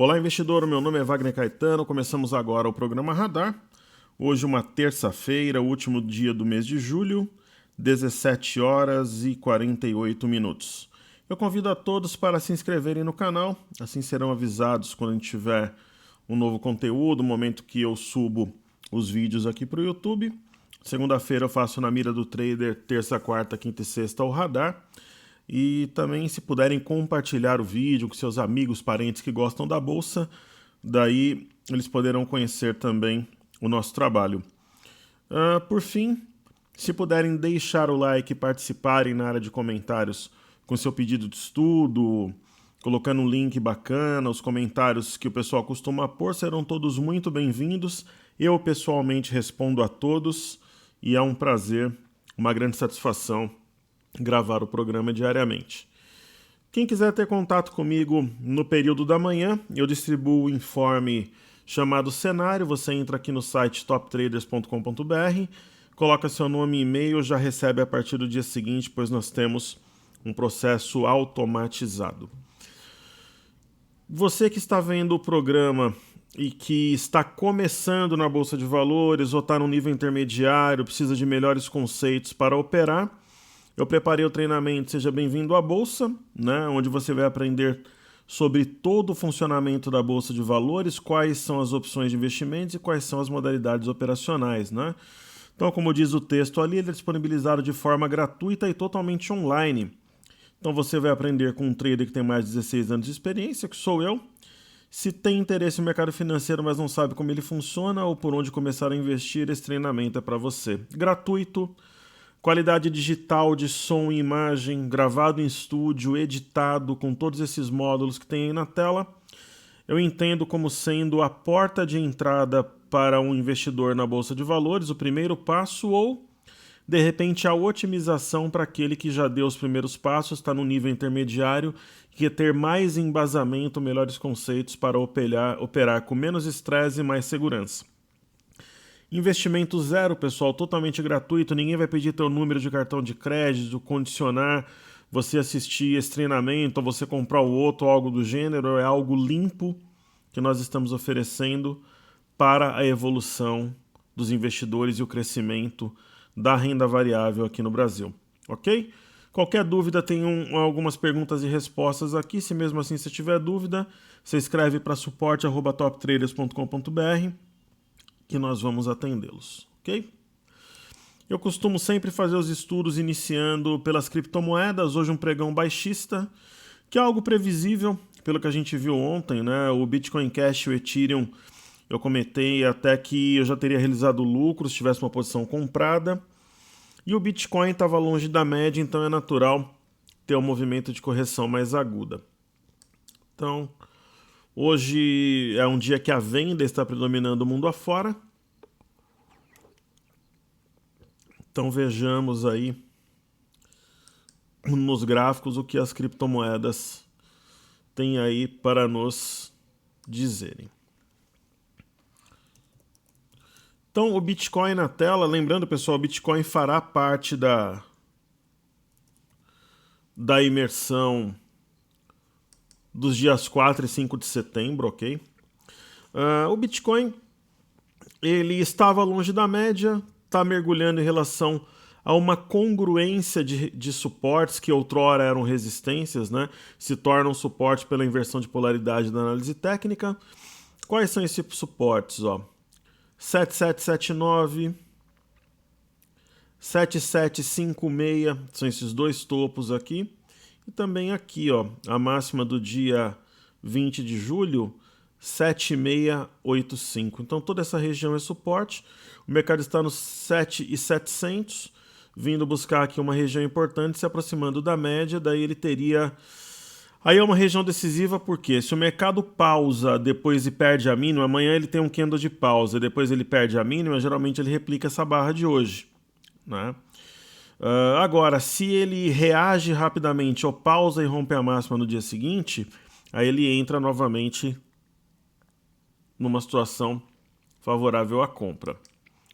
Olá, investidor. Meu nome é Wagner Caetano. Começamos agora o programa Radar. Hoje, uma terça-feira, último dia do mês de julho, 17 horas e 48 minutos. Eu convido a todos para se inscreverem no canal, assim serão avisados quando a gente tiver um novo conteúdo, no momento que eu subo os vídeos aqui para o YouTube. Segunda-feira eu faço na mira do trader, terça, quarta, quinta e sexta o Radar. E também, se puderem compartilhar o vídeo com seus amigos, parentes que gostam da Bolsa, daí eles poderão conhecer também o nosso trabalho. Por fim, se puderem deixar o like e participarem na área de comentários com seu pedido de estudo, colocando um link bacana, os comentários que o pessoal costuma pôr serão todos muito bem-vindos. Eu pessoalmente respondo a todos e é um prazer, uma grande satisfação gravar o programa diariamente. Quem quiser ter contato comigo no período da manhã, eu distribuo o informe chamado Cenário. Você entra aqui no site toptraders.com.br, coloca seu nome e e-mail, já recebe a partir do dia seguinte, pois nós temos um processo automatizado. Você que está vendo o programa e que está começando na Bolsa de Valores ou está no nível intermediário, precisa de melhores conceitos para operar, eu preparei o treinamento Seja Bem-vindo à Bolsa, onde você vai aprender sobre todo o funcionamento da Bolsa de Valores, quais são as opções de investimentos e quais são as modalidades operacionais. Então, como diz o texto ali, ele é disponibilizado de forma gratuita e totalmente online. Então você vai aprender com um trader que tem mais de 16 anos de experiência, que sou eu. Se tem interesse no mercado financeiro, mas não sabe como ele funciona ou por onde começar a investir, esse treinamento é para você. Gratuito. Qualidade digital de som e imagem, gravado em estúdio, editado, com todos esses módulos que tem aí na tela. Eu entendo como sendo a porta de entrada para um investidor na Bolsa de Valores, o primeiro passo, ou, de repente, a otimização para aquele que já deu os primeiros passos, está no nível intermediário, que quer ter mais embasamento, melhores conceitos para operar com menos estresse e mais segurança. Investimento zero, pessoal, totalmente gratuito, ninguém vai pedir teu número de cartão de crédito, condicionar você assistir esse treinamento, ou você comprar o outro, ou algo do gênero, é algo limpo que nós estamos oferecendo para a evolução dos investidores e o crescimento da renda variável aqui no Brasil, ok? Qualquer dúvida, tem algumas perguntas e respostas aqui, se mesmo assim você tiver dúvida, você escreve para suporte@toptraders.com.br que nós vamos atendê-los, ok? Eu costumo sempre fazer os estudos iniciando pelas criptomoedas, hoje um pregão baixista, que é algo previsível, pelo que a gente viu ontem, O Bitcoin Cash e o Ethereum, eu comentei até que eu já teria realizado lucro se tivesse uma posição comprada, e o Bitcoin estava longe da média, então é natural ter um movimento de correção mais aguda. Então, hoje é um dia que a venda está predominando o mundo afora. Então vejamos aí nos gráficos o que as criptomoedas têm aí para nos dizerem. Então o Bitcoin na tela, lembrando pessoal, o Bitcoin fará parte da imersão dos dias 4 e 5 de setembro, ok? O Bitcoin, ele estava longe da média, está mergulhando em relação a uma congruência de suportes que outrora eram resistências, se tornam suporte pela inversão de polaridade da análise técnica. Quais são esses suportes? 7779, 7756, são esses dois topos aqui. E também aqui, a máxima do dia 20 de julho, 7685. Então toda essa região é suporte. O mercado está nos 7.700, vindo buscar aqui uma região importante, se aproximando da média, daí ele teria... Aí é uma região decisiva porque se o mercado pausa depois e perde a mínima, amanhã ele tem um candle de pausa, depois ele perde a mínima, geralmente ele replica essa barra de hoje, Agora, se ele reage rapidamente ou pausa e rompe a máxima no dia seguinte, aí ele entra novamente numa situação favorável à compra.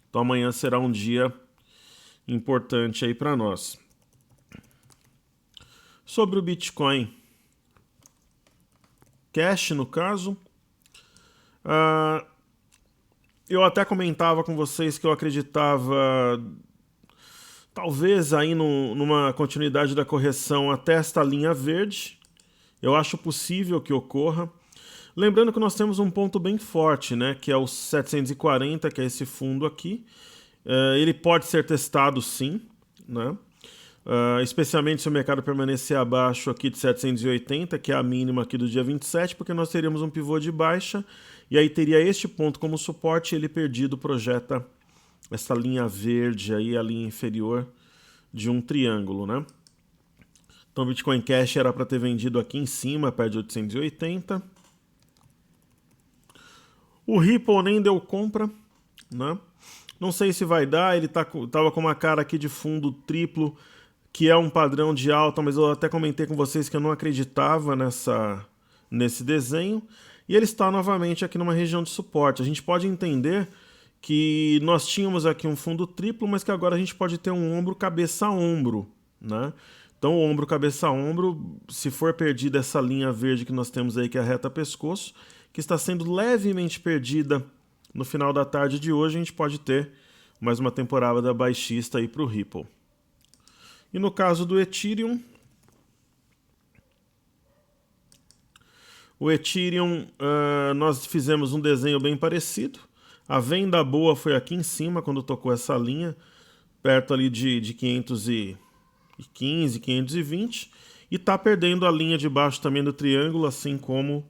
Então amanhã será um dia importante aí para nós. Sobre o Bitcoin Cash, no caso, Ah, eu até comentava com vocês que eu acreditava, talvez aí numa continuidade da correção até esta linha verde. Eu acho possível que ocorra. Lembrando que nós temos um ponto bem forte, né, que é o 740, que é esse fundo aqui. Ele pode ser testado sim, né? Especialmente se o mercado permanecer abaixo aqui de 780, que é a mínima aqui do dia 27, porque nós teríamos um pivô de baixa, e aí teria este ponto como suporte, e ele perdido projeta essa linha verde aí, a linha inferior de um triângulo, né? Então o Bitcoin Cash era para ter vendido aqui em cima, perto de 880. O Ripple nem deu compra, né? Não sei se vai dar, ele tava com uma cara aqui de fundo triplo, que é um padrão de alta, mas eu até comentei com vocês que eu não acreditava nesse desenho. E ele está novamente aqui numa região de suporte. A gente pode entender que nós tínhamos aqui um fundo triplo, mas que agora a gente pode ter um ombro cabeça a ombro, né? Então o ombro cabeça a ombro, se for perdida essa linha verde que nós temos aí, que é a reta pescoço, que está sendo levemente perdida no final da tarde de hoje, a gente pode ter mais uma temporada baixista aí para o Ripple. E no caso do Ethereum, nós fizemos um desenho bem parecido. A venda boa foi aqui em cima, quando tocou essa linha, perto ali de 515, 520, e está perdendo a linha de baixo também do triângulo, assim como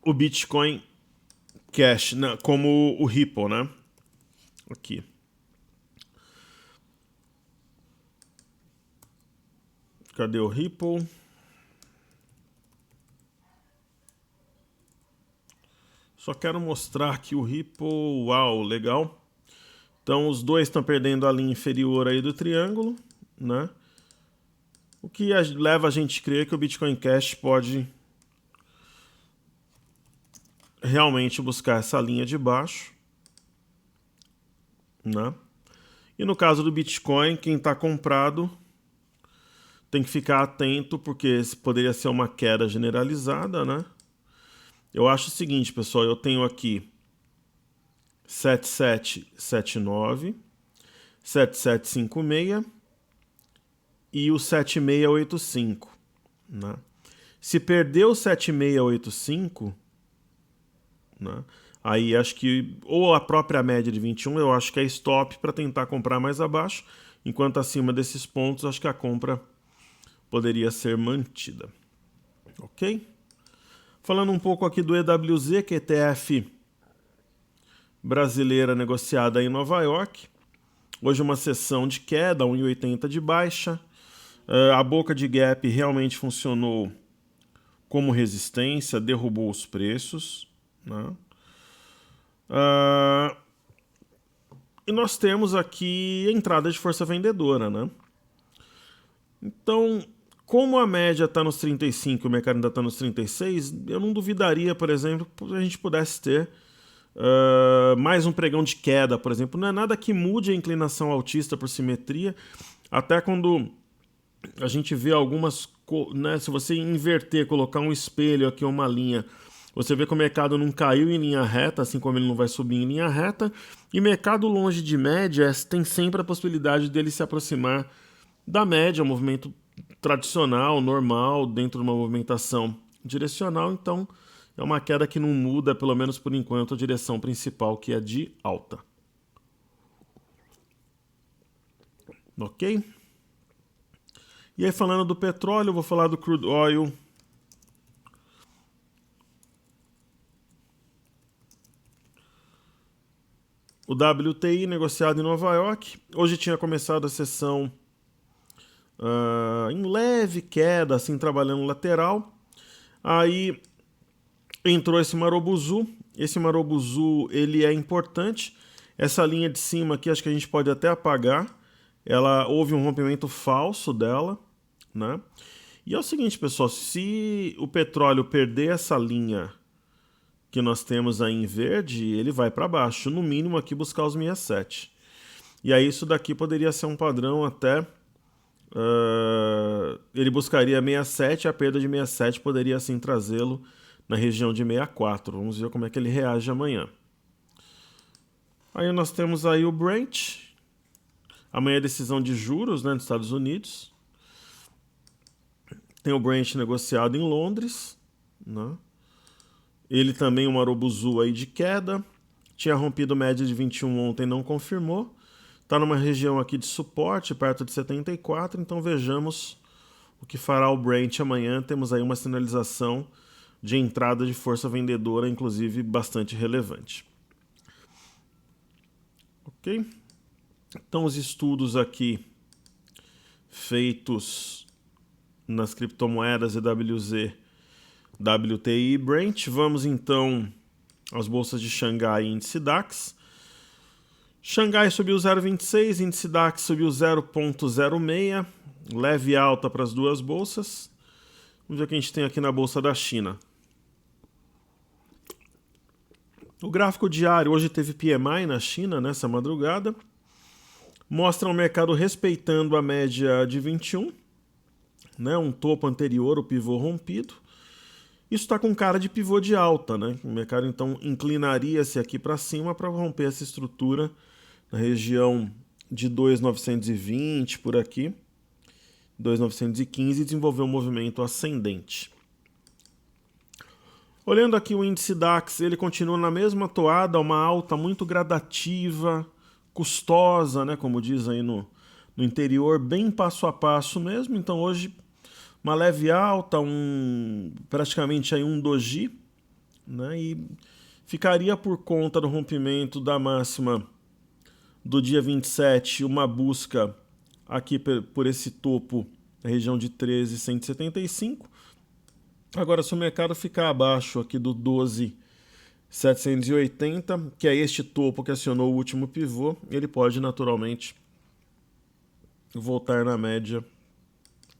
o Bitcoin Cash, né, como o Ripple, né? Aqui. Cadê o Ripple? Só quero mostrar aqui o Ripple. Uau, legal. Então os dois estão perdendo a linha inferior aí do triângulo, né? O que leva a gente a crer que o Bitcoin Cash pode realmente buscar essa linha de baixo, né? E no caso do Bitcoin, quem está comprado tem que ficar atento, porque poderia ser uma queda generalizada, né? Eu acho o seguinte, pessoal, eu tenho aqui 7779, 7756 e o 7685, né? Se perder o 7685, né, aí acho que, ou a própria média de 21, eu acho que é stop para tentar comprar mais abaixo, enquanto acima desses pontos, acho que a compra poderia ser mantida. Ok? Falando um pouco aqui do EWZ, que é ETF brasileira negociada em Nova York. Hoje uma sessão de queda, 1,80 de baixa. A boca de gap realmente funcionou como resistência, derrubou os preços, né? E nós temos aqui entrada de força vendedora, né? Então, como a média está nos 35 e o mercado ainda está nos 36, eu não duvidaria, por exemplo, que a gente pudesse ter mais um pregão de queda, por exemplo. Não é nada que mude a inclinação altista por simetria, até quando a gente vê algumas, né, se você inverter, colocar um espelho aqui, uma linha, você vê que o mercado não caiu em linha reta, assim como ele não vai subir em linha reta, e mercado longe de média tem sempre a possibilidade dele se aproximar da média, um movimento tradicional, normal, dentro de uma movimentação direcional. Então é uma queda que não muda, pelo menos por enquanto, a direção principal, que é de alta. Ok? E aí, falando do petróleo, eu vou falar do crude oil. O WTI negociado em Nova York. Hoje tinha começado a sessão em leve queda, assim, trabalhando lateral. Aí entrou esse Marobuzu. Esse Marobuzu, ele é importante. Essa linha de cima aqui, acho que a gente pode até apagar. Houve um rompimento falso dela, né? E é o seguinte, pessoal, se o petróleo perder essa linha que nós temos aí em verde, ele vai para baixo, no mínimo aqui buscar os 67. E aí isso daqui poderia ser um padrão até ele buscaria 67, a perda de 67 poderia assim trazê-lo na região de 64. Vamos ver como é que ele reage amanhã. Aí nós temos aí o Brent. Amanhã é decisão de juros, né, nos Estados Unidos. Tem o Brent negociado em Londres, né? Ele também um Marubuzu aí de queda. Tinha rompido média de 21 ontem, não confirmou. Está numa região aqui de suporte, perto de 74. Então vejamos o que fará o Brent amanhã. Temos aí uma sinalização de entrada de força vendedora, inclusive bastante relevante. Ok? Então os estudos aqui feitos nas criptomoedas EWZ, WTI e Brent. Vamos então às bolsas de Xangai e índice DAX. Xangai subiu 0,26, índice DAX subiu 0,06, leve alta para as duas bolsas. Vamos ver o que a gente tem aqui na bolsa da China. O gráfico diário, hoje teve PMI na China nessa madrugada, mostra o mercado respeitando a média de 21, né, um topo anterior, o pivô rompido. Isso está com cara de pivô de alta, né? O mercado então inclinaria-se aqui para cima para romper essa estrutura na região de 2.920 por aqui, 2.915 e desenvolver um movimento ascendente. Olhando aqui o índice DAX, ele continua na mesma toada, uma alta muito gradativa, custosa, né? Como diz aí no interior, bem passo a passo mesmo. Então hoje uma leve alta, praticamente aí um doji, né? E ficaria por conta do rompimento da máxima do dia 27, uma busca aqui por esse topo, na região de 13.175. Agora, se o mercado ficar abaixo aqui do 12.780, que é este topo que acionou o último pivô, ele pode naturalmente voltar na média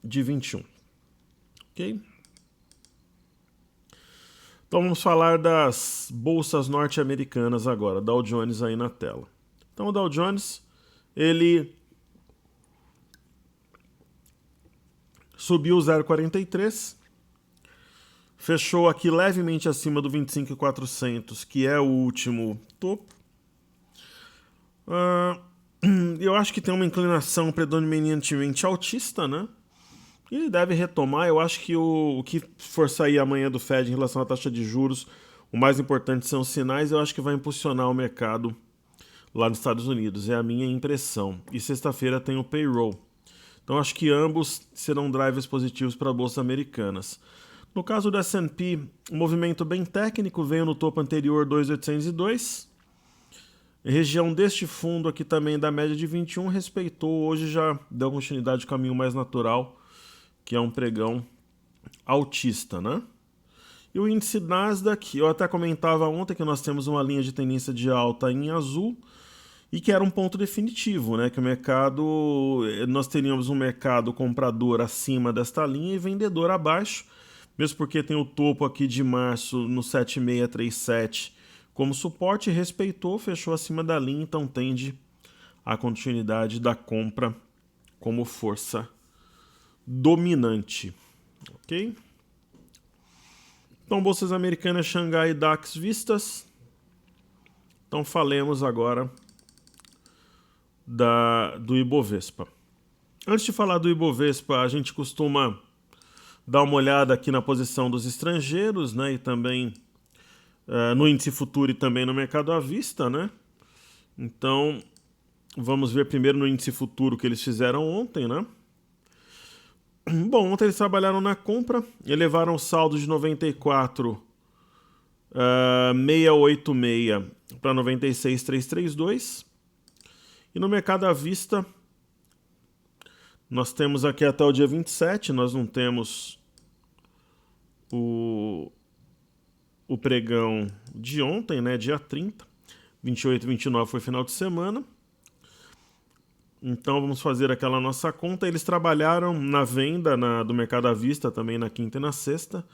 de 21. Ok? Então vamos falar das bolsas norte-americanas agora, Dow Jones aí na tela. Então o Dow Jones, ele subiu 0,43, fechou aqui levemente acima do 25.400, que é o último topo. Eu acho que tem uma inclinação predominantemente altista, né? Ele deve retomar. Eu acho que o que for sair amanhã do Fed em relação à taxa de juros, o mais importante são os sinais. Eu acho que vai impulsionar o mercado lá nos Estados Unidos, é a minha impressão. E sexta-feira tem o payroll. Então acho que ambos serão drivers positivos para bolsas americanas. No caso do S&P, um movimento bem técnico, veio no topo anterior 2.802. Região deste fundo aqui também da média de 21, respeitou, hoje já deu continuidade ao caminho mais natural, que é um pregão altista, né? E o índice Nasdaq, eu até comentava ontem que nós temos uma linha de tendência de alta em azul e que era um ponto definitivo, né? Que o mercado, nós teríamos um mercado comprador acima desta linha e vendedor abaixo, mesmo porque tem o topo aqui de março no 7637 como suporte, respeitou, fechou acima da linha, então tende a continuidade da compra como força dominante, ok? Então, bolsas americanas, Xangai e DAX vistas. Então, falemos agora do Ibovespa. Antes de falar do Ibovespa, a gente costuma dar uma olhada aqui na posição dos estrangeiros, né? E também no índice futuro e também no mercado à vista, né? Então, vamos ver primeiro no índice futuro que eles fizeram ontem, né? Bom, ontem eles trabalharam na compra, elevaram o saldo de 94.686 para 96.332. E no mercado à vista, nós temos aqui até o dia 27, nós não temos o pregão de ontem, né, dia 30. 28 e 29 foi final de semana. Então vamos fazer aquela nossa conta. Eles trabalharam na venda do mercado à vista também na quinta e na sexta.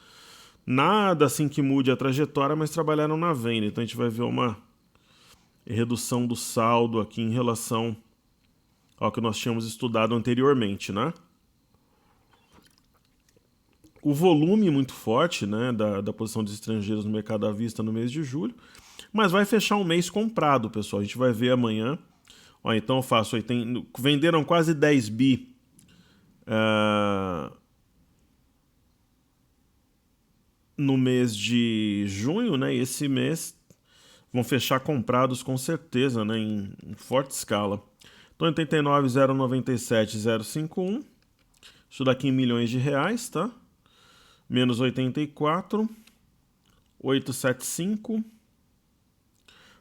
Nada assim que mude a trajetória, mas trabalharam na venda. Então a gente vai ver uma redução do saldo aqui em relação ao que nós tínhamos estudado anteriormente, né? o volume muito forte, né, da posição dos estrangeiros no mercado à vista no mês de julho, mas vai fechar um mês comprado, pessoal. A gente vai ver amanhã. Ó, então eu faço aí, venderam quase 10 bi no mês de junho, né? E esse mês vão fechar comprados com certeza, né, em forte escala. Então 89,097,051. Isso daqui em milhões de reais, tá? Menos 84,875.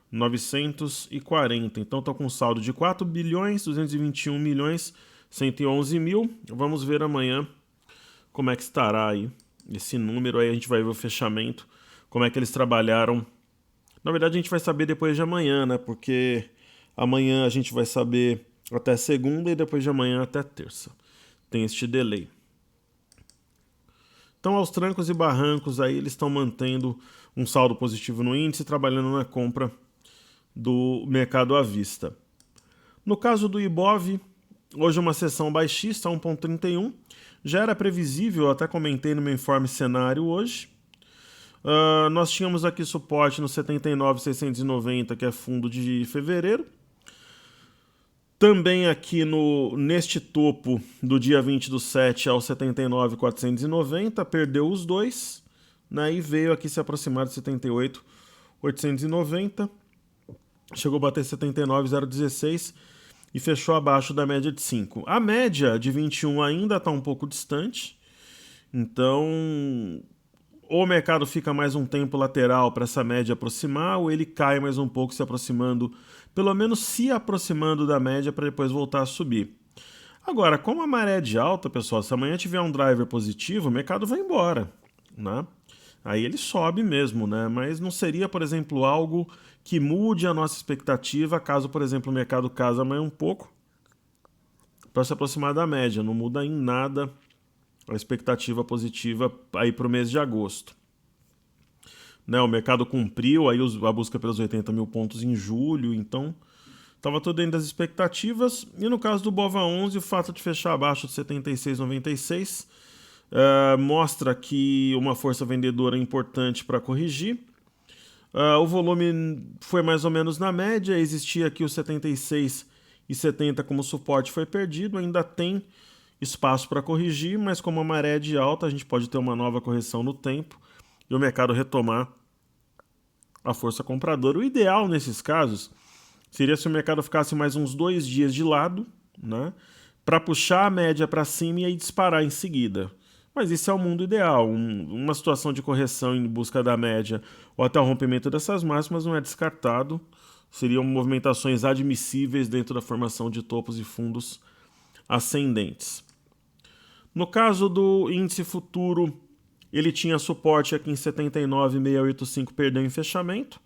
940. Então estou com um saldo de 4 bilhões 221 milhões 111 mil. Vamos ver amanhã como é que estará aí esse número. Aí a gente vai ver o fechamento, como é que eles trabalharam. Na verdade a gente vai saber depois de amanhã, né? Porque amanhã a gente vai saber até segunda e depois de amanhã até terça. Tem este delay. Então, aos trancos e barrancos, aí eles estão mantendo um saldo positivo no índice, trabalhando na compra do mercado à vista. No caso do Ibov, hoje uma sessão baixista, 1,31. Já era previsível, eu até comentei no meu informe cenário hoje. Nós tínhamos aqui suporte no 79,690, que é fundo de fevereiro. Também aqui neste topo do dia 20/7 ao 79,490, perdeu os dois, né, e veio aqui se aproximar de 78,890. Chegou a bater 79,016 e fechou abaixo da média de 5. A média de 21 ainda está um pouco distante, então ou o mercado fica mais um tempo lateral para essa média aproximar, ou ele cai mais um pouco se aproximando, pelo menos se aproximando da média para depois voltar a subir. Agora, como a maré é de alta, pessoal, se amanhã tiver um driver positivo, o mercado vai embora, né? Aí ele sobe mesmo, né? Mas não seria, por exemplo, algo que mude a nossa expectativa caso, por exemplo, o mercado caia amanhã um pouco para se aproximar da média. Não muda em nada a expectativa positiva aí para o mês de agosto. Né, o mercado cumpriu aí a busca pelos 80 mil pontos em julho, então estava tudo dentro das expectativas. E no caso do BOVA11, o fato de fechar abaixo de 76,96 mostra que uma força vendedora importante para corrigir. O volume foi mais ou menos na média, existia aqui o 76,70 como suporte, foi perdido, ainda tem espaço para corrigir, mas como a maré é de alta, a gente pode ter uma nova correção no tempo e o mercado retomar a força compradora. O ideal nesses casos seria se o mercado ficasse mais uns 2 dias de lado, né, para puxar a média para cima e aí disparar em seguida. Mas isso é o mundo ideal. Uma situação de correção em busca da média ou até o rompimento dessas máximas não é descartado. Seriam movimentações admissíveis dentro da formação de topos e fundos ascendentes. No caso do índice futuro, ele tinha suporte aqui em 79,685, perdeu em fechamento.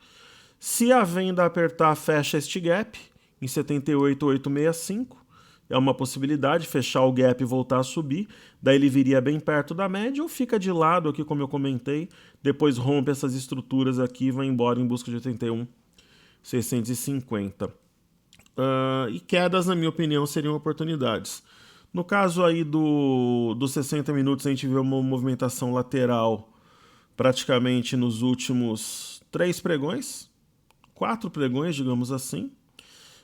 Se a venda apertar, fecha este gap em 78,865. É uma possibilidade, fechar o gap e voltar a subir. Daí ele viria bem perto da média ou fica de lado aqui, como eu comentei. Depois rompe essas estruturas aqui e vai embora em busca de 81,650. E quedas, na minha opinião, seriam oportunidades. No caso aí dos 60 minutos, a gente vê uma movimentação lateral praticamente nos últimos 4 pregões, digamos assim.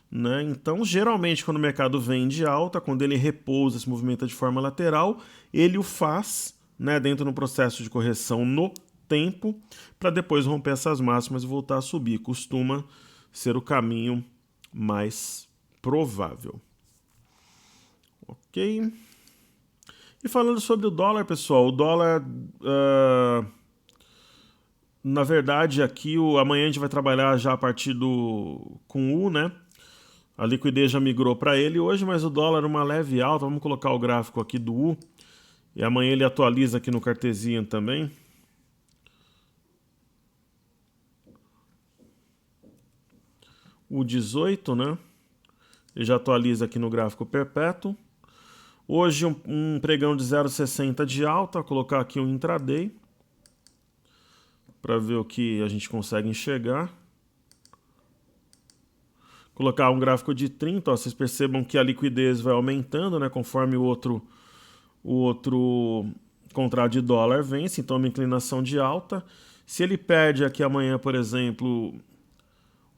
Né? Então, geralmente, quando o mercado vem de alta, quando ele repousa, se movimenta de forma lateral, ele o faz, né, dentro do processo de correção no tempo, para depois romper essas máximas e voltar a subir. Costuma ser o caminho mais provável. Ok? E falando sobre o dólar, pessoal, o dólar, na verdade, aqui amanhã a gente vai trabalhar já a partir com U, né? A liquidez já migrou para ele hoje, mas o dólar uma leve alta. Vamos colocar o gráfico aqui do U. E amanhã ele atualiza aqui no Cartesian também. O 18, né? Ele já atualiza aqui no gráfico perpétuo. Hoje um pregão de 0,60 de alta. Vou colocar aqui um intraday para ver o que a gente consegue enxergar. Colocar um gráfico de 30, ó, vocês percebam que a liquidez vai aumentando, né, conforme contrato de dólar vence, então uma inclinação de alta. Se ele perde aqui amanhã, por exemplo,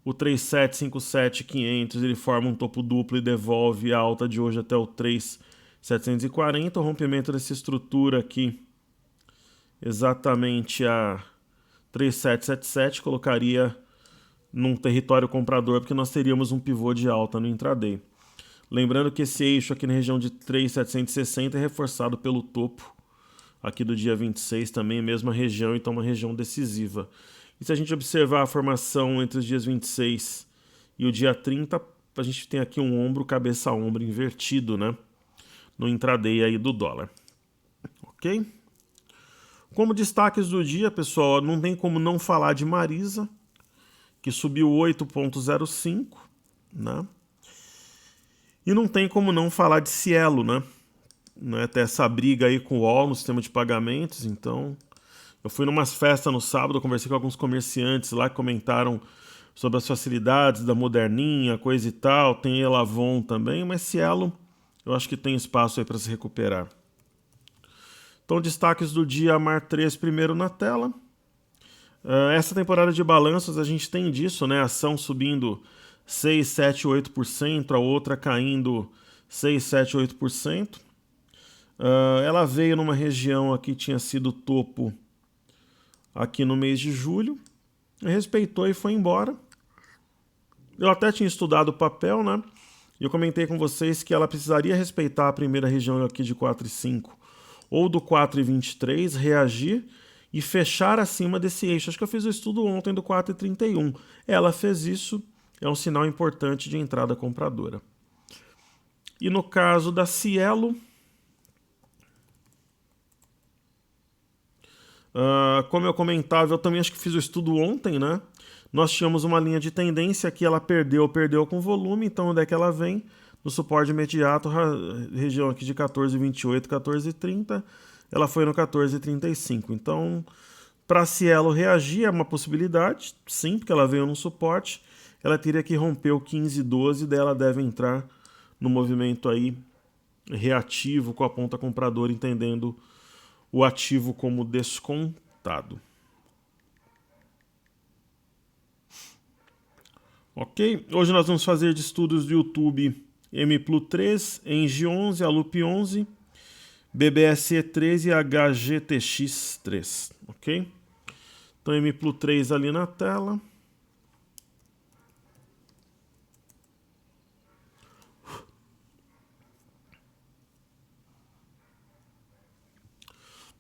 o 3.757.500, ele forma um topo duplo e devolve a alta de hoje até o 3.740. O rompimento dessa estrutura aqui, exatamente a 3.777, colocaria num território comprador, porque nós teríamos um pivô de alta no intraday. Lembrando que esse eixo aqui na região de 3.760 é reforçado pelo topo aqui do dia 26 também, mesma região, então uma região decisiva. E se a gente observar a formação entre os dias 26 e o dia 30, a gente tem aqui um ombro, cabeça a ombro invertido, né? No intraday aí do dólar. Ok? Como destaques do dia, pessoal, não tem como não falar de Marisa, que subiu 8,05, né? E não tem como não falar de Cielo, né? Até essa briga aí com o UOL no sistema de pagamentos. Então, eu fui numas festas no sábado, conversei com alguns comerciantes lá que comentaram sobre as facilidades da Moderninha, coisa e tal. Tem Elavon também, mas Cielo eu acho que tem espaço aí para se recuperar. Então, destaques do dia, Mar 3 primeiro na tela. Essa temporada de balanços a gente tem disso, né? A ação subindo 6, 7, 8%, a outra caindo 6, 7, 8%. Ela veio numa região aqui, tinha sido topo aqui no mês de julho, respeitou e foi embora. Eu até tinha estudado o papel, né? E eu comentei com vocês que ela precisaria respeitar a primeira região aqui de 4,5 ou do 4,23, reagir e fechar acima desse eixo. Acho que eu fiz o estudo ontem do 4,31. Ela fez isso, é um sinal importante de entrada compradora. E no caso da Cielo, como eu comentava, eu também acho que fiz o estudo ontem, né? Nós tínhamos uma linha de tendência que ela perdeu com volume, então onde é que ela vem? No suporte imediato, região aqui de 14,28, 14,30, ela foi no 14,35. Então, para Cielo reagir é uma possibilidade, sim, porque ela veio no suporte, ela teria que romper o 15,12, daí ela deve entrar no movimento aí reativo com a ponta compradora, entendendo o ativo como descontado. Ok? Hoje nós vamos fazer de estudos do YouTube MPLU 3, Engie 11, Alup 11, BBSE 13 e HGTX 3. Ok? Então MPLU 3 ali na tela.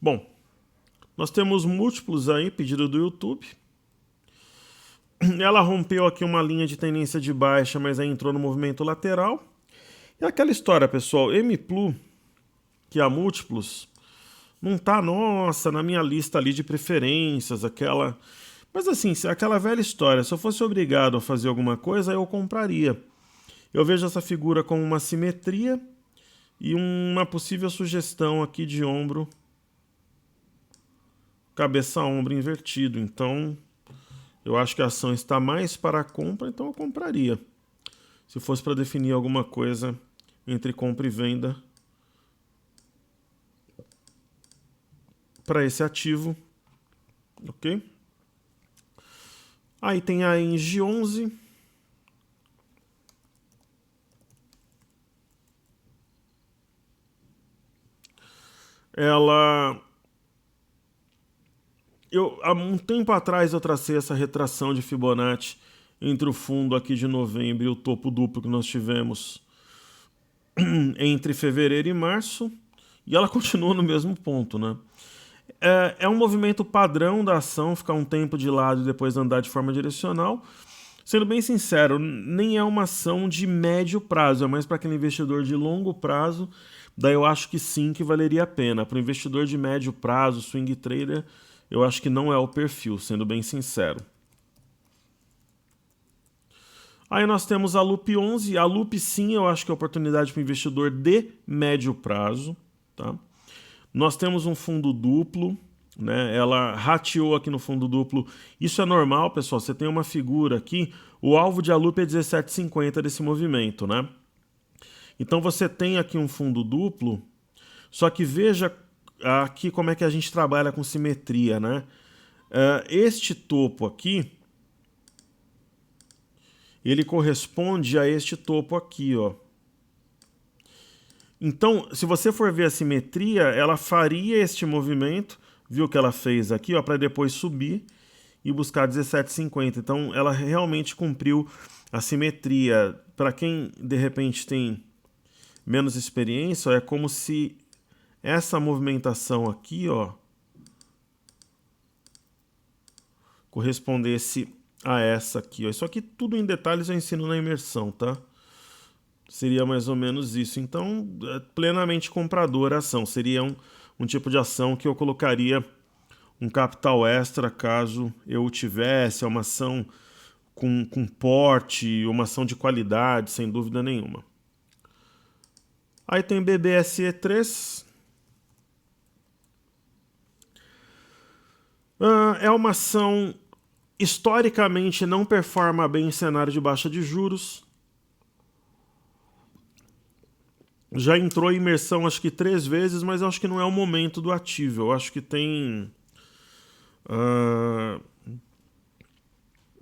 Bom, nós temos múltiplos aí, pedido do YouTube. Ela rompeu aqui uma linha de tendência de baixa, mas aí entrou no movimento lateral. E aquela história, pessoal, MPLU, que há múltiplos, não tá, nossa, na minha lista ali de preferências, aquela... Mas assim, aquela velha história, se eu fosse obrigado a fazer alguma coisa, eu compraria. Eu vejo essa figura como uma simetria e uma possível sugestão aqui de ombro, cabeça-ombro invertido. Então, eu acho que a ação está mais para a compra, então eu compraria. Se fosse para definir alguma coisa entre compra e venda para esse ativo, ok? Aí tem a Engie 11. Ela... há um tempo atrás eu tracei essa retração de Fibonacci entre o fundo aqui de novembro e o topo duplo que nós tivemos entre fevereiro e março, e ela continua no mesmo ponto, né? É um movimento padrão da ação ficar um tempo de lado e depois andar de forma direcional. Sendo bem sincero, nem é uma ação de médio prazo, é mais para aquele investidor de longo prazo. Daí eu acho que sim, que valeria a pena. Para o investidor de médio prazo, swing trader, eu acho que não é o perfil, sendo bem sincero. Aí nós temos a Alup 11. A Alup sim, eu acho que é oportunidade para o investidor de médio prazo, tá? Nós temos um fundo duplo, né? Ela rateou aqui no fundo duplo. Isso é normal, pessoal. Você tem uma figura aqui, o alvo de Alup é 17,50 desse movimento, né? Então você tem aqui um fundo duplo, só que veja aqui como é que a gente trabalha com simetria, né? Este topo aqui, ele corresponde a este topo aqui, ó. Então, se você for ver a simetria, ela faria este movimento, viu o que ela fez aqui, ó, para depois subir e buscar 17,50. Então, ela realmente cumpriu a simetria. Para quem, de repente, tem menos experiência, é como se essa movimentação aqui, ó, correspondesse a essa aqui, ó. Isso aqui tudo em detalhes eu ensino na imersão, tá? Seria mais ou menos isso. Então, plenamente compradora a ação. Seria um tipo de ação que eu colocaria um capital extra caso eu tivesse. É uma ação com porte, uma ação de qualidade, sem dúvida nenhuma. Aí tem BBSE3. É uma ação historicamente não performa bem em cenário de baixa de juros. Já entrou em imersão acho que 3 vezes, mas eu acho que não é o momento do ativo. Eu acho que tem...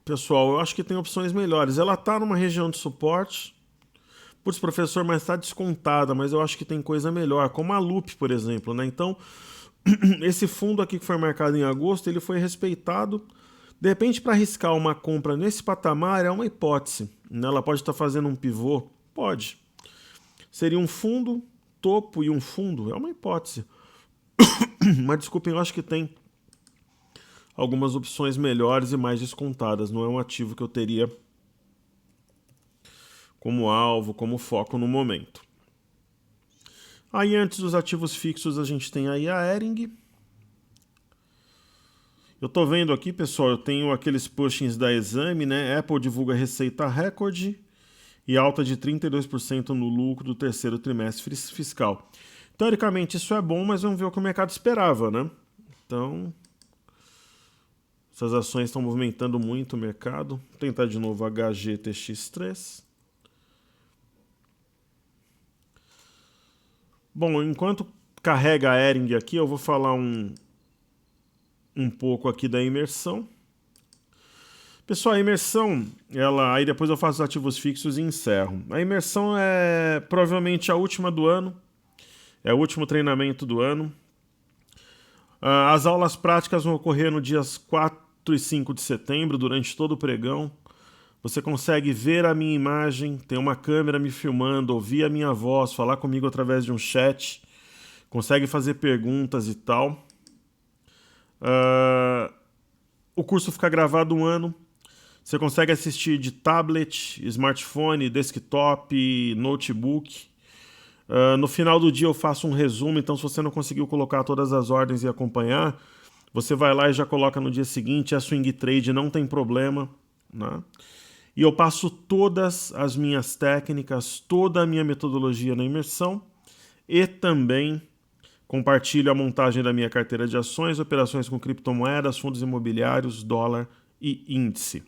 Pessoal, eu acho que tem opções melhores. Ela está numa região de suporte. Putz, professor, mas está descontada, mas eu acho que tem coisa melhor, como a Loop, por exemplo, né? Então, esse fundo aqui que foi marcado em agosto, ele foi respeitado. De repente, para arriscar uma compra nesse patamar é uma hipótese, né? Ela pode estar fazendo um pivô? Pode. Seria um fundo, topo e um fundo? É uma hipótese. Mas desculpem, eu acho que tem algumas opções melhores e mais descontadas. Não é um ativo que eu teria como alvo, como foco no momento. Aí antes dos ativos fixos a gente tem aí a Hering. Eu tô vendo aqui, pessoal, eu tenho aqueles pushings da Exame, né? Apple divulga receita recorde e alta de 32% no lucro do terceiro trimestre fiscal. Teoricamente isso é bom, mas vamos ver o que o mercado esperava, né? Então, essas ações estão movimentando muito o mercado. Vou tentar de novo HGTX3. Bom, enquanto carrega a Hering aqui, eu vou falar um pouco aqui da imersão. Pessoal, a imersão, aí depois eu faço os ativos fixos e encerro. A imersão é provavelmente a última do ano, é o último treinamento do ano. As aulas práticas vão ocorrer no dias 4 e 5 de setembro, durante todo o pregão. Você consegue ver a minha imagem, tem uma câmera me filmando, ouvir a minha voz, falar comigo através de um chat, consegue fazer perguntas e tal. O curso fica gravado um ano. Você consegue assistir de tablet, smartphone, desktop, notebook. No final do dia eu faço um resumo, então se você não conseguiu colocar todas as ordens e acompanhar, você vai lá e já coloca no dia seguinte, é swing trade, não tem problema, né? E eu passo todas as minhas técnicas, toda a minha metodologia na imersão e também compartilho a montagem da minha carteira de ações, operações com criptomoedas, fundos imobiliários, dólar e índice.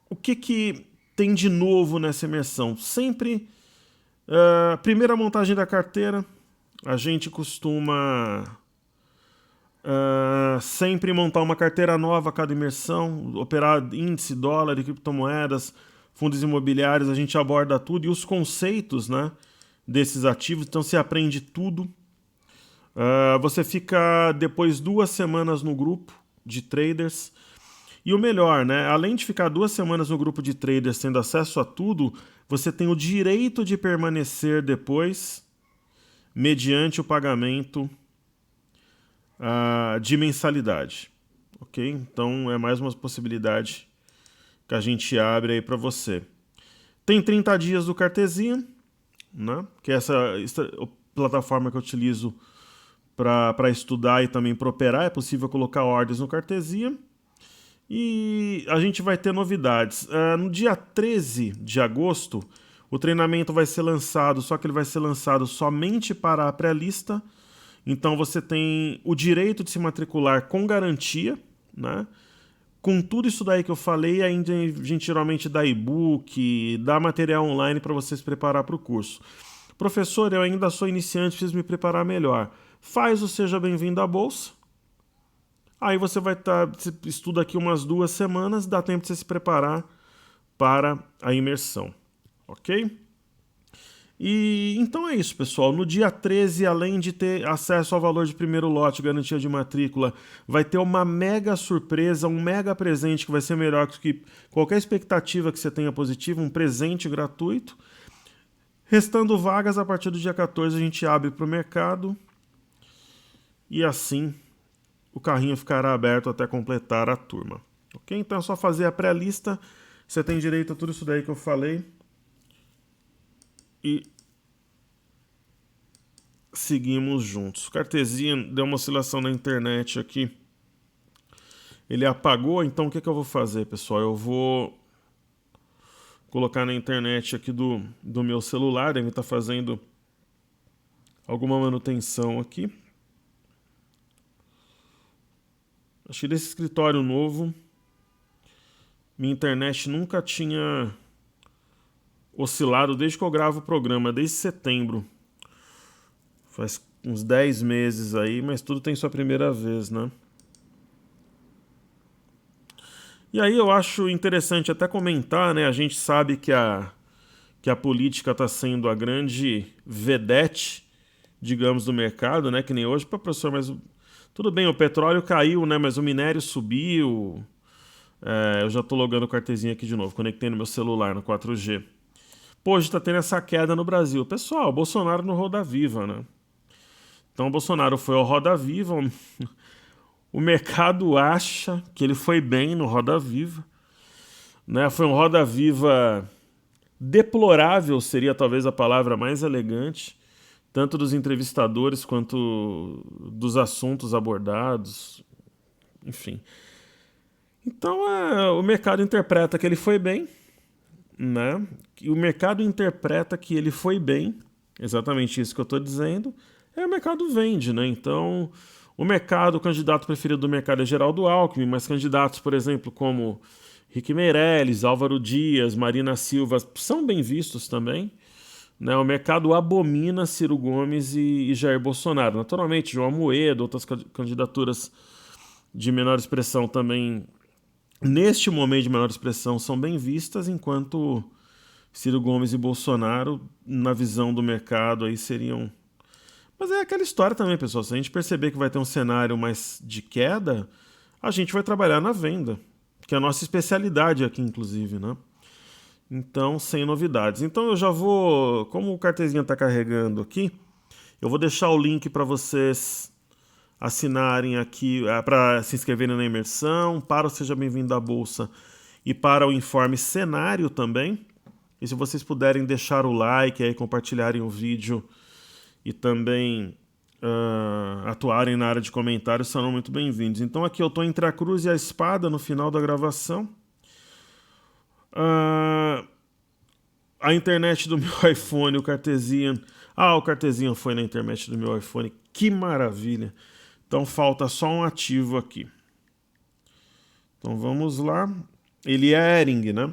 O que tem de novo nessa imersão? Sempre, primeira montagem da carteira, a gente costuma sempre montar uma carteira nova a cada imersão, operar índice, dólar e criptomoedas, fundos imobiliários, a gente aborda tudo e os conceitos, né, desses ativos, então você aprende tudo. Você fica depois 2 semanas no grupo de traders. E o melhor, né? Além de ficar 2 semanas no grupo de traders tendo acesso a tudo, você tem o direito de permanecer depois mediante o pagamento de mensalidade. Ok? Então é mais uma possibilidade que a gente abre aí para você. Tem 30 dias do Cartesia, né? Que é essa plataforma que eu utilizo para estudar e também para operar. É possível colocar ordens no Cartesia. E a gente vai ter novidades. No dia 13 de agosto, o treinamento vai ser lançado, só que ele vai ser lançado somente para a pré-lista. Então você tem o direito de se matricular com garantia, né? com tudo isso daí que eu falei, ainda a gente geralmente dá e-book, dá material online para você se preparar para o curso. Professor, eu ainda sou iniciante, preciso me preparar melhor. Faz o Seja Bem-vindo à Bolsa. Aí você vai estuda aqui umas 2 semanas, dá tempo de você se preparar para a imersão, ok? E então é isso, pessoal. No dia 13, além de ter acesso ao valor de primeiro lote, garantia de matrícula, vai ter uma mega surpresa, um mega presente que vai ser melhor que qualquer expectativa que você tenha positiva, um presente gratuito. Restando vagas, a partir do dia 14 a gente abre para o mercado e assim o carrinho ficará aberto até completar a turma. Ok? Então é só fazer a pré-lista, você tem direito a tudo isso daí que eu falei. E seguimos juntos. O Cartesian deu uma oscilação na internet aqui. Ele apagou, então o que eu vou fazer, pessoal? Eu vou colocar na internet aqui do meu celular, deve estar fazendo alguma manutenção aqui. Achei desse escritório novo. Minha internet nunca tinha oscilado desde que eu gravo o programa, desde setembro. Faz uns 10 meses aí, mas tudo tem sua primeira vez, né? E aí eu acho interessante até comentar, né? A gente sabe que a política está sendo a grande vedete, digamos, do mercado, né? Que nem hoje, para professor, mas tudo bem, o petróleo caiu, né? Mas o minério subiu. Eu já estou logando o Cartesian aqui de novo, conectei no meu celular, no 4G. Pô, hoje está tendo essa queda no Brasil. Pessoal, o Bolsonaro no Roda Viva, né? Então o Bolsonaro foi ao Roda Viva, o mercado acha que ele foi bem no Roda Viva, né? Foi um Roda Viva deplorável, seria talvez a palavra mais elegante, tanto dos entrevistadores quanto dos assuntos abordados, enfim. Então o mercado interpreta que ele foi bem, né? E o mercado interpreta que ele foi bem, exatamente isso que eu estou dizendo, o mercado vende, né? Então, o candidato preferido do mercado é Geraldo Alckmin, mas candidatos, por exemplo, como Rick Meirelles, Álvaro Dias, Marina Silva, são bem vistos também, né? O mercado abomina Ciro Gomes e Jair Bolsonaro. Naturalmente, João Amoedo, outras candidaturas de menor expressão também, neste momento de menor expressão, são bem vistas, enquanto Ciro Gomes e Bolsonaro, na visão do mercado, aí seriam... Mas é aquela história também, pessoal. Se a gente perceber que vai ter um cenário mais de queda, a gente vai trabalhar na venda, que é a nossa especialidade aqui, inclusive, né? Então, sem novidades. Então eu já vou... Como o Cartesian está carregando aqui, eu vou deixar o link para vocês assinarem aqui, para se inscreverem na imersão, para o Seja Bem-vindo à Bolsa e para o informe cenário também. E se vocês puderem deixar o like aí, compartilharem o vídeo e também atuarem na área de comentários, serão muito bem-vindos. Então aqui eu estou entre a cruz e a espada no final da gravação. A internet do meu iPhone, o Cartesian... o Cartesian foi na internet do meu iPhone, que maravilha! Então falta só um ativo aqui. Então vamos lá. Ele é Ering, né?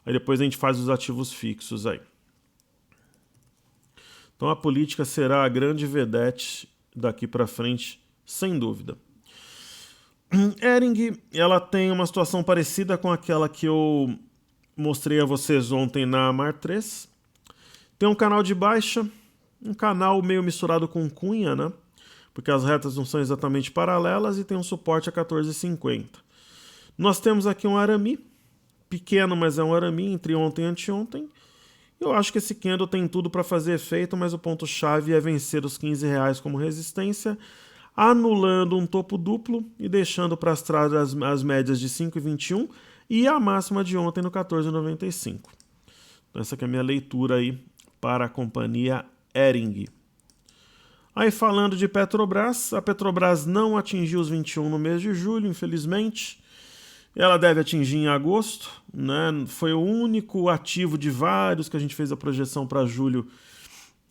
Aí depois a gente faz os ativos fixos aí. Então a política será a grande vedete daqui para frente, sem dúvida. Ering, ela tem uma situação parecida com aquela que eu mostrei a vocês ontem na Amar 3. Tem um canal de baixa, um canal meio misturado com cunha, né? Porque as retas não são exatamente paralelas e tem um suporte a 14,50. Nós temos aqui um arame, pequeno, mas é um arame entre ontem e anteontem. Eu acho que esse candle tem tudo para fazer efeito, mas o ponto-chave é vencer os R$15 como resistência, anulando um topo duplo e deixando para trás as médias de 5,21 e a máxima de ontem no 14,95. Então essa aqui é a minha leitura aí para a companhia Ering. Aí falando de Petrobras, a Petrobras não atingiu os 21 no mês de julho, infelizmente. Ela deve atingir em agosto, né? Foi o único ativo de vários que a gente fez a projeção para julho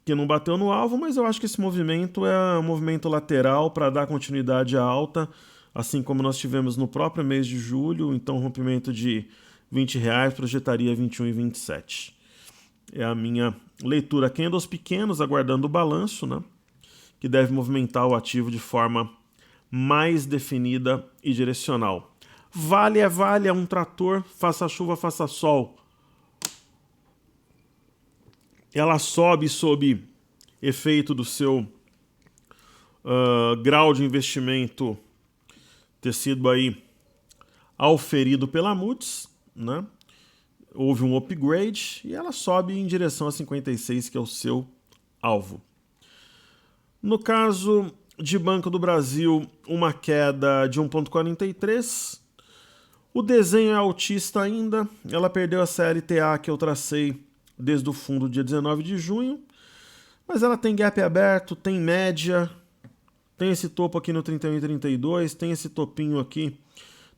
que não bateu no alvo, mas eu acho que esse movimento é um movimento lateral para dar continuidade à alta assim como nós tivemos no próprio mês de julho, então rompimento de R$ 20 projetaria 21 e 27. É a minha leitura. Candles pequenos aguardando o balanço, né? Que deve movimentar o ativo de forma mais definida e direcional. Vale, é um trator, faça chuva, faça sol. Ela sobe sob efeito do seu grau de investimento ter sido aí auferido pela Moody's, né? Houve um upgrade e ela sobe em direção a 56, que é o seu alvo. No caso de Banco do Brasil, uma queda de 1,43. O desenho é altista ainda. Ela perdeu a CLTA que eu tracei desde o fundo dia 19 de junho. Mas ela tem gap aberto, tem média, tem esse topo aqui no 31,32, tem esse topinho aqui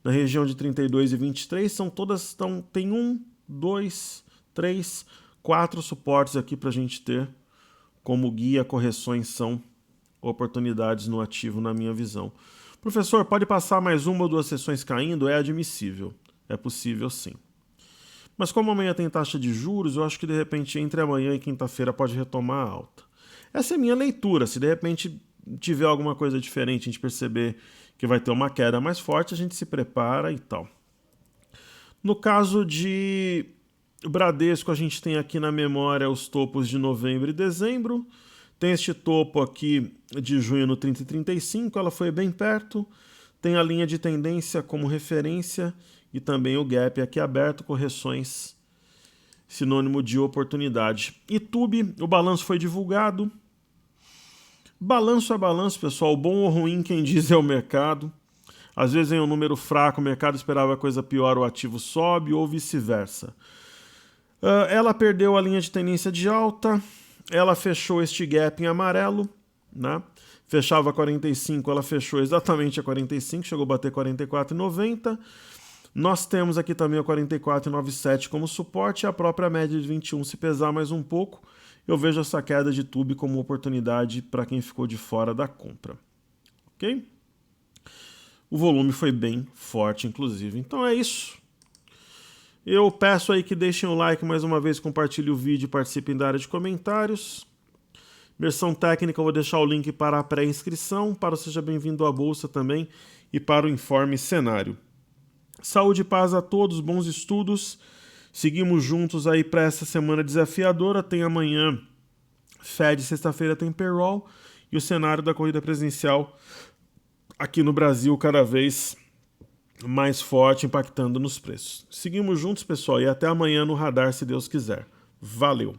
na região de 32,23. São todas, tem 1, 2, 3, 4 suportes aqui para a gente ter como guia. Correções são oportunidades no ativo, na minha visão. Professor, pode passar mais uma ou duas sessões caindo? É admissível. É possível sim. Mas como amanhã tem taxa de juros, eu acho que de repente entre amanhã e quinta-feira pode retomar a alta. Essa é a minha leitura. Se de repente tiver alguma coisa diferente, a gente perceber que vai ter uma queda mais forte, a gente se prepara e tal. No caso de Bradesco, a gente tem aqui na memória os topos de novembro e dezembro. Tem este topo aqui de junho no 30,35, ela foi bem perto. Tem a linha de tendência como referência e também o gap aqui aberto, correções, sinônimo de oportunidade. YouTube, o balanço foi divulgado. Balanço é balanço, pessoal. Bom ou ruim, quem diz é o mercado. Às vezes em um número fraco, o mercado esperava coisa pior, o ativo sobe ou vice-versa. Ela perdeu a linha de tendência de alta. Ela fechou este gap em amarelo, né? Fechava a 45, ela fechou exatamente a 45, chegou a bater 44,90. Nós temos aqui também a 44,97 como suporte e a própria média de 21. Se pesar mais um pouco, eu vejo essa queda de TUB como oportunidade para quem ficou de fora da compra. Ok? O volume foi bem forte, inclusive. Então é isso. Eu peço aí que deixem o like mais uma vez, compartilhem o vídeo e participem da área de comentários. Versão técnica, eu vou deixar o link para a pré-inscrição, para o Seja Bem-vindo à Bolsa também e para o Informe Cenário. Saúde e paz a todos, bons estudos. Seguimos juntos aí para essa semana desafiadora. Tem amanhã Fed, sexta-feira tem payroll e o cenário da corrida presidencial aqui no Brasil cada vez mais forte, impactando nos preços. Seguimos juntos, pessoal, e até amanhã no Radar, se Deus quiser. Valeu!